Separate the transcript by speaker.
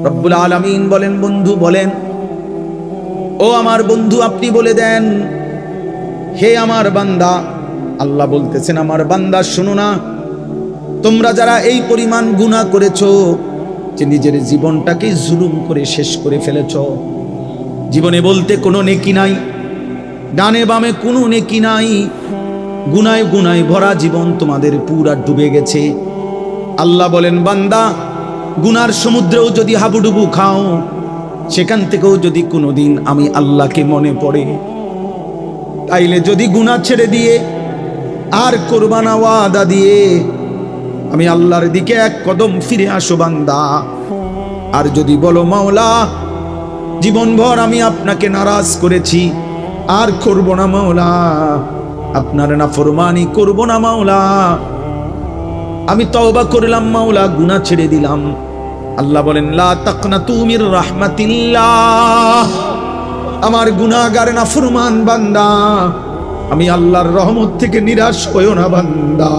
Speaker 1: রব্বুল আলামিন বলেন, বন্ধু বলেন, ও আমার বন্ধু আপনি বলে দেন, হে আমার বান্দা। আল্লাহ বলতেছেন, আমার বান্দা শোনো না, তোমরা যারা এই পরিমাণ গুনাহ করেছো যে নিজের জীবনটাকে জুলুম করে শেষ করে ফেলেছো, জীবনে বলতে কোনো নেকি নাই, ডানে বামে কোনো নেকি নাই, গুনায় গুনায় ভরা জীবন তোমাদের পুরা ডুবে গেছে। আল্লাহ বলেন, বান্দা গুনার সমুদ্রেও যদি হাবুডুবু খাও, সেখান থেকেও যদি কোনোদিন আমি আল্লাহকে মনে পড়ে, তাইলে যদি গুনাহ ছেড়ে দিয়ে আর কোরবানা ওয়াদা দিয়ে আমি আল্লাহর দিকে এক কদম ফিরে আসো বান্দা, আর যদি বলো মাওলা জীবনভর আমি আপনাকে নারাজ করেছি, আর করব না মাওলা, আপনার নাফরমানি করব না মাওলা, আমি তওবা করলাম মাওলা, গুনাহ ছেড়ে দিলাম। আল্লাহ বলেন, লা তাকনাতু মির রাহমাতিল্লাহ, আমার গুনাহগার নাফরমান বান্দা, আমি আল্লাহর রহমত থেকে নিরাশ হইও না বান্দা।